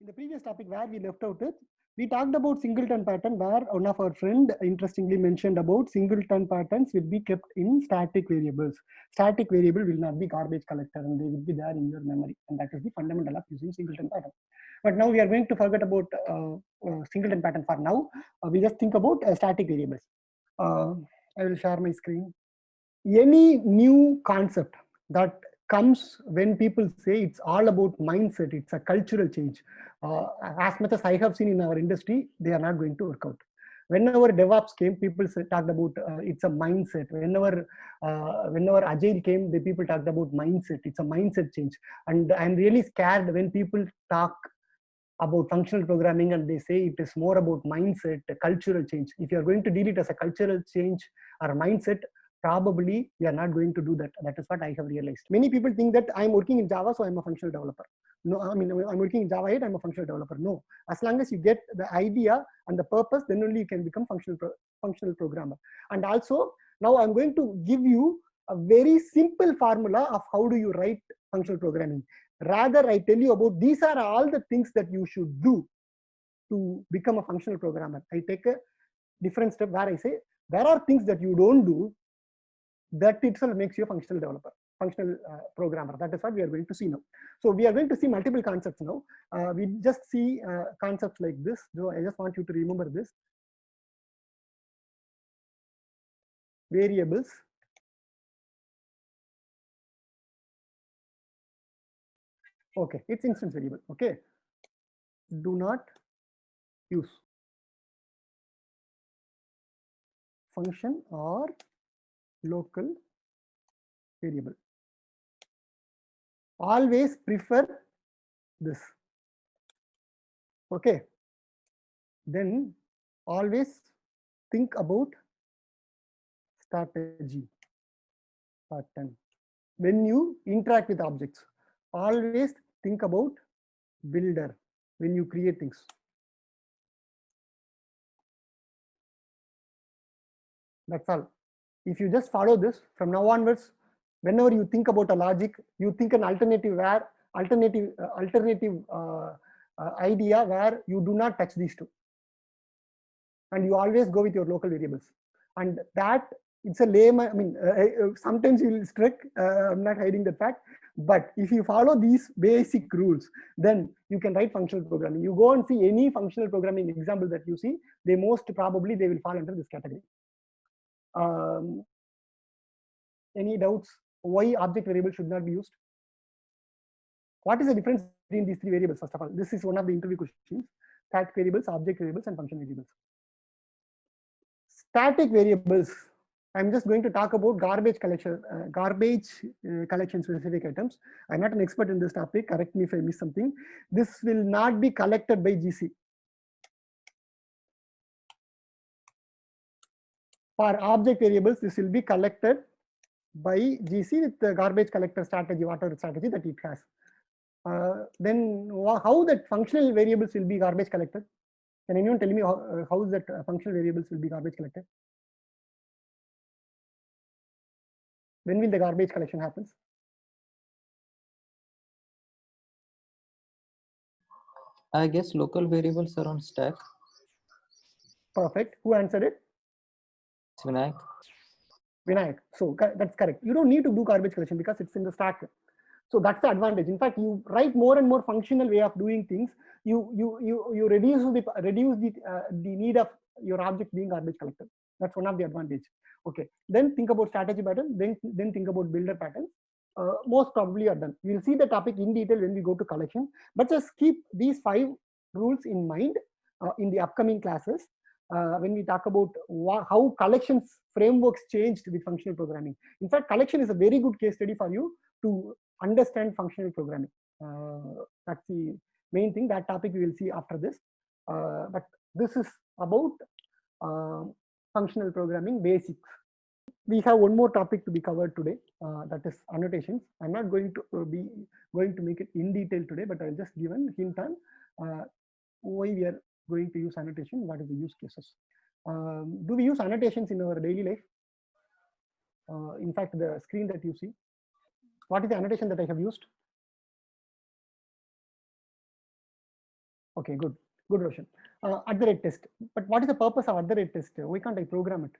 the previous topic where we left out it, we talked about singleton pattern where one of our friend interestingly mentioned about singleton patterns will be kept in static variables. Static variable will not be garbage collector and they will be there in your memory, and that is the fundamental of using singleton pattern. But now we are going to forget about singleton pattern for now. We just think about static variables. I will share my screen. Any new concept that comes when people say it's all about mindset, it's a cultural change. As much as I have seen in our industry, they are not going to work out. Whenever DevOps came, people talked about it's a mindset. Whenever Agile came, the people talked about mindset. It's a mindset change. And I'm really scared when people talk about functional programming and they say it is more about mindset, cultural change. If you are going to deal it as a cultural change or mindset, probably we are not going to do that. That is what I have realized. Many people think that I'm working in Java, so I'm a functional developer. No, I mean, I'm working in Java 8, I'm a functional developer. No, as long as you get the idea and the purpose, then only you can become functional programmer. And also, now I'm going to give you a very simple formula of how do you write functional programming. Rather, I tell you about these are all the things that you should do to become a functional programmer. I take a different step where I say there are things that you don't do that itself makes you a functional developer, functional programmer. That is what we are going to see now. So we are going to see multiple concepts now. We just see concepts like this. So I just want you to remember this. Variables. Okay, it's instance variable. Okay. Do not use function or local variable. Always prefer this. Okay. Then always think about strategy pattern. When you interact with objects, always think about builder when you create things. That's all. If you just follow this from now onwards, whenever you think about a logic, you think an alternative idea where you do not touch these two, and you always go with your local variables. And that it's a lame. I mean, sometimes you'll strict. I'm not hiding the fact. But if you follow these basic rules, then you can write functional programming. You go and see any functional programming example that you see, they most probably they will fall under this category. Any doubts why object variable should not be used? What is the difference between these three variables? First of all, this is one of the interview questions. Static variables, object variables, and function variables. Static variables, I'm just going to talk about garbage collection specific items. I'm not an expert in this topic. Correct me if I miss something. This will not be collected by GC. For object variables, this will be collected by GC with the garbage collector strategy, whatever strategy that it has. Then how that functional variables will be garbage collected? Can anyone tell me how is that functional variables will be garbage collected? When will the garbage collection happens? I guess local variables are on stack. Perfect. Who answered it? Vinayak. Vinayak. So that's correct. You don't need to do garbage collection because it's in the stack. So that's the advantage. In fact, you write more and more functional way of doing things. You reduce the need of your object being garbage collected. That's one of the advantage. Okay. Then think about strategy pattern. Then think about builder patterns. Most probably are done. We'll see the topic in detail when we go to collection. But just keep these 5 rules in mind in the upcoming classes. When we talk about how collections frameworks changed with functional programming. In fact, collection is a very good case study for you to understand functional programming. That's the main thing. That topic we will see after this. But this is about functional programming basics. We have one more topic to be covered today. That is annotations. I'm not going to make it in detail today, but I'll just give a hint on why we are going to use annotation, what is the use cases. Do we use annotations in our daily life? In fact, the screen that you see, what is the annotation that I have used? Okay, good Roshan. At the rate test. But what is the purpose of at the rate test? Why can't I program it?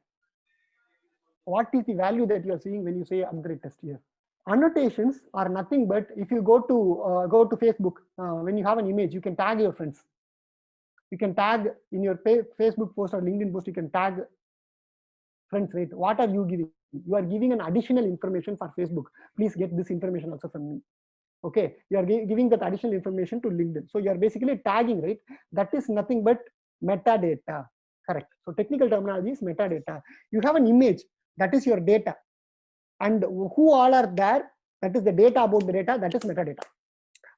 What is the value that you are seeing when you say at the rate test here? Annotations are nothing but if you go to Facebook, when you have an image, you can tag your friends. You can tag in your Facebook post or LinkedIn post. You can tag friends, right? What are you giving? You are giving an additional information for Facebook. Please get this information also from me. Okay, you are giving that additional information to LinkedIn. So you are basically tagging, right? That is nothing but metadata. Correct. So technical terminology is metadata. You have an image, that is your data. And who all are there, that is the data about the data, that is metadata.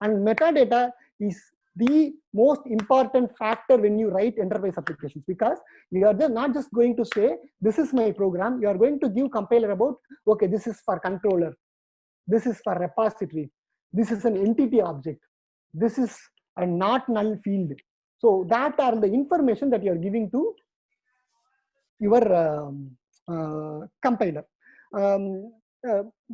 And metadata is the most important factor when you write enterprise applications, because you are not just going to say this is my program. You are going to give compiler about, okay, this is for controller, this is for repository, this is an entity object, this is a not null field. So that are the information that you are giving to your compiler.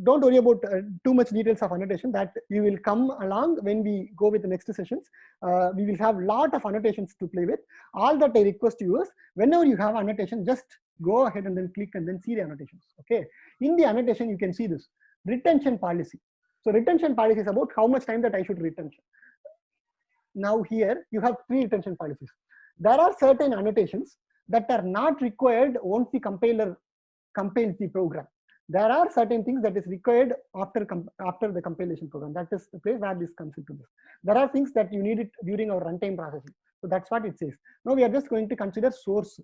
Don't worry about too much details of annotation, that you will come along when we go with the next sessions. We will have lot of annotations to play with. All that I request you is, whenever you have annotation, just go ahead and then click and then see the annotations. Okay, in the annotation you can see this retention policy. So retention policy is about how much time that I should retain. Now here you have 3 retention policies. There are certain annotations that are not required once the compiler compiles the program. There are certain things that is required after the compilation program. That is the place where this comes into this. There are things that you need it during our runtime processing. So that's what it says. Now we are just going to consider source.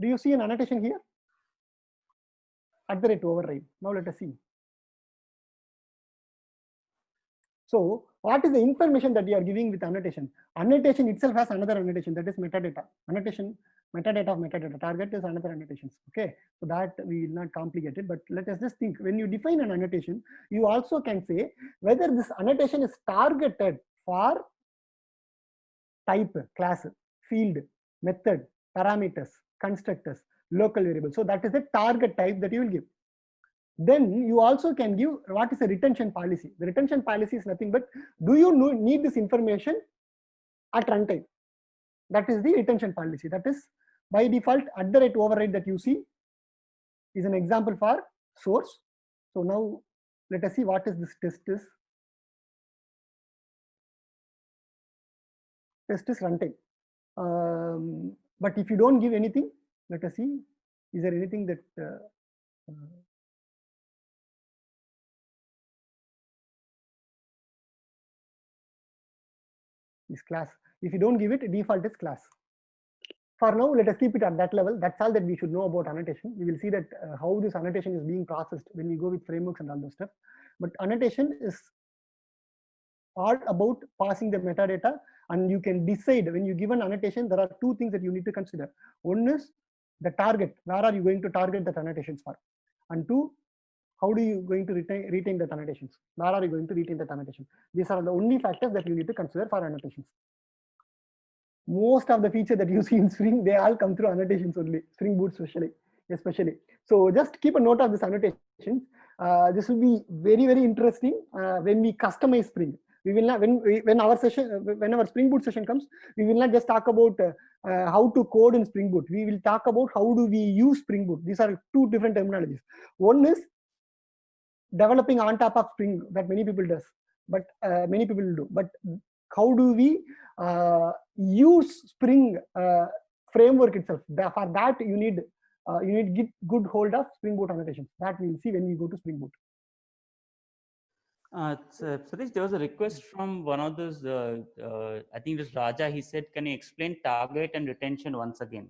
Do you see an annotation here? At the rate override. Now let us see. So what is the information that you are giving with annotation? Annotation itself has another annotation, that is metadata. Annotation, metadata of metadata. Target is another annotations. Okay, so that we will not complicate it, but let us just think. When you define an annotation, you also can say whether this annotation is targeted for type, class, field, method, parameters, constructors, local variables. So that is the target type that you will give. Then you also can give what is a retention policy. The retention policy is nothing but, do you need this information at runtime? That is the retention policy. That is by default at the rate override that you see is an example for source. So now let us see what is this test is. Test is runtime. But if you don't give anything, let us see, is there anything that is class. If you don't give it, default is class. For now, let us keep it at that level. That's all that we should know about annotation. We will see that how this annotation is being processed when we go with frameworks and all those stuff. But annotation is all about passing the metadata, and you can decide when you give an annotation, there are 2 things that you need to consider. One is the target. Where are you going to target that annotations for? And 2, how do you going to retain that annotations? Where are you going to retain that annotation? These are the only factors that you need to consider for annotations. Most of the features that you see in Spring, they all come through annotations only. Spring Boot especially. So just keep a note of this annotations. This will be very, very interesting when we customize Spring. We will not, when our Spring Boot session comes, we will not just talk about how to code in Spring Boot. We will talk about how do we use Spring Boot. These are 2 different terminologies. One is developing on top of Spring, that many people does, but many people do. But how do we use Spring framework itself? For that you need get good hold of Spring Boot annotations. That we will see when we go to Spring Boot. Satish, there was a request from one of those, I think it was Raja. He said, can you explain target and retention once again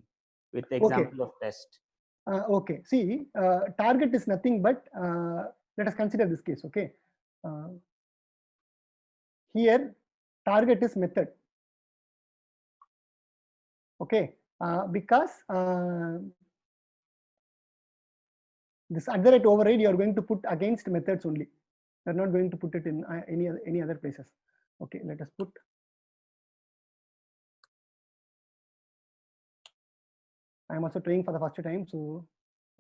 with the example of test? Okay, see, target is nothing but, let us consider this case, okay. Here, target is method. Okay, because this at the rate override you are going to put against methods only. You are not going to put it in any other places. Okay, let us put I'm also trying for the first time. So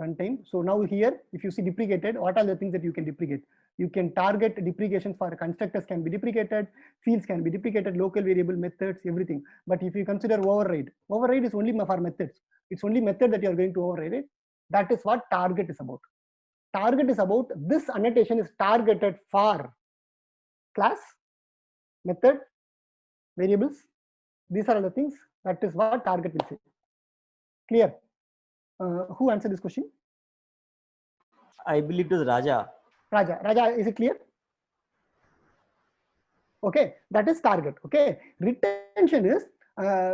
runtime. So now here, if you see deprecated, what are the things that you can deprecate? You can target deprecations for constructors can be deprecated, fields can be deprecated, local variable methods, everything. But if you consider override, override is only for methods. It's only method that you are going to override it. That is what target is about. Target is about this annotation is targeted for class, method, variables. These are the things. That is what target will say. Clear? Who answered this question? I believe it was Raja. Raja, is it clear? Okay, that is target. Okay, retention is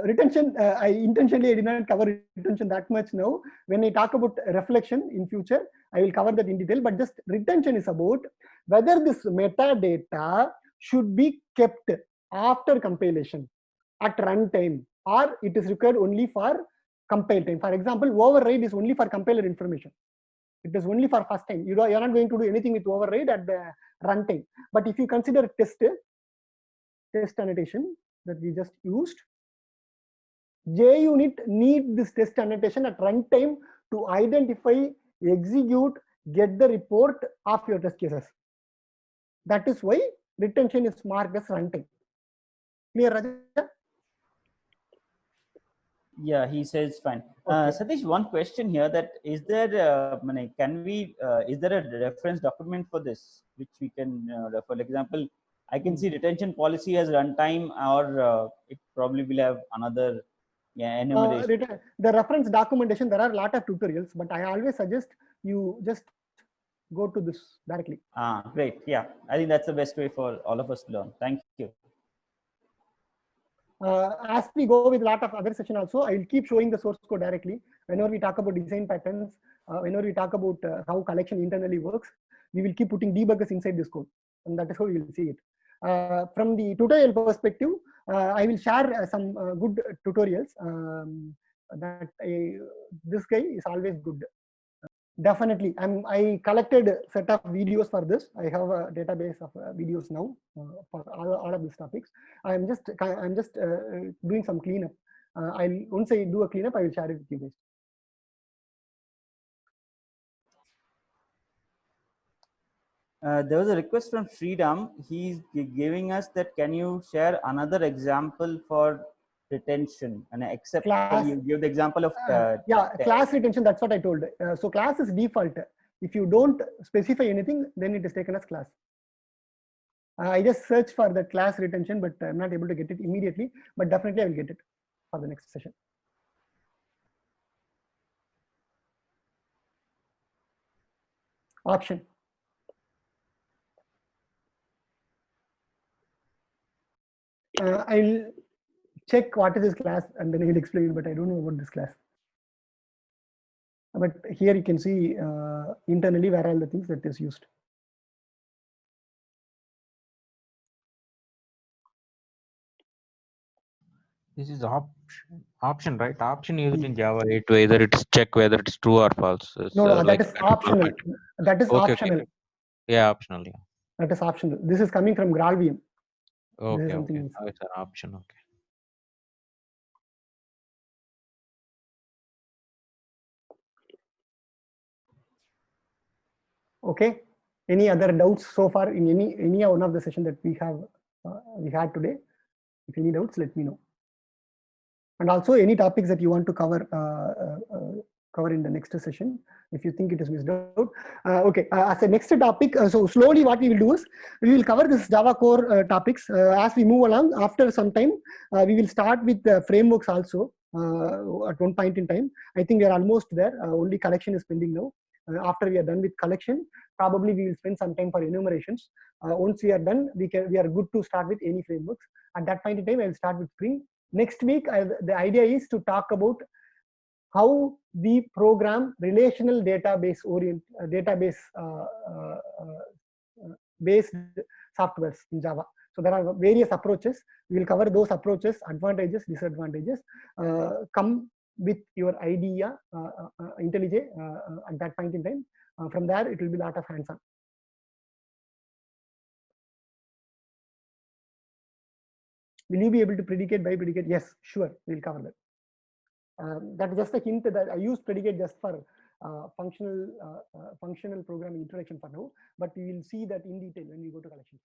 retention. I intentionally did not cover retention that much now. When I talk about reflection in future, I will cover that in detail. But just retention is about whether this metadata should be kept after compilation at runtime, or it is required only for compile time. For example, override is only for compiler information. It is only for first time. You are not going to do anything with override at the runtime. But if you consider test annotation that we just used, JUnit need this test annotation at runtime to identify, execute, get the report of your test cases. That is why retention is marked as runtime. Clear, Raja? Yeah, he says fine. Okay. Satish, one question here: that is there? Can we? Is there a reference document for this which we can refer? For example, I can see retention policy as runtime, or it probably will have another enumeration. The reference documentation, there are a lot of tutorials, but I always suggest you just go to this directly. Great. Yeah, I think that's the best way for all of us to learn. Thank you. As we go with a lot of other session also, I will keep showing the source code directly. Whenever we talk about design patterns, whenever we talk about how collection internally works, we will keep putting debuggers inside this code, and that is how you will see it. From the tutorial perspective, I will share some good tutorials. This guy is always good. Definitely, I collected a set of videos for this. I have a database of videos now for all of these topics. I'm just doing some cleanup. Once I do a cleanup, I will share it with you guys. There was a request from Sridham. He's giving us that can you share another example for retention, and except you give the example of class retention. That's what I told. So class is default. If you don't specify anything, then it is taken as class. I just search for the class retention, but I'm not able to get it immediately. But definitely I will get it for the next session. Option. I'll check what is this class and then I will explain, but I don't know about this class. But here you can see internally where all the things that is used. This is option, right? Option used in Java 8, whether it's check whether it's true or false. No, that is optional. That is optional. Okay. Yeah, optional. Yeah. That is optional. This is coming from GraalVM. Okay. Okay. Oh, it's an option. Okay. Okay. Any other doubts so far in any one of the session that we had today? If any doubts, let me know. And also any topics that you want to cover in the next session, if you think it is missed out. Okay, as a next topic, so slowly what we will do is we will cover this Java core topics as we move along. After some time, we will start with the frameworks also at one point in time. I think we are almost there. Only collection is pending now. After we are done with collection, probably we will spend some time for enumerations. Once we are done, we are good to start with any frameworks. At that point in time, I will start with Spring. Next week, the idea is to talk about how we program relational database based softwares in Java. So there are various approaches. We will cover those approaches, advantages, disadvantages. Come with your idea, IntelliJ, at that point in time. From there, it will be a lot of hands-on. Will you be able to predicate by predicate? Yes, sure, we'll cover that. That is just a hint that I use predicate just for functional programming introduction for now, but we will see that in detail when we go to collections.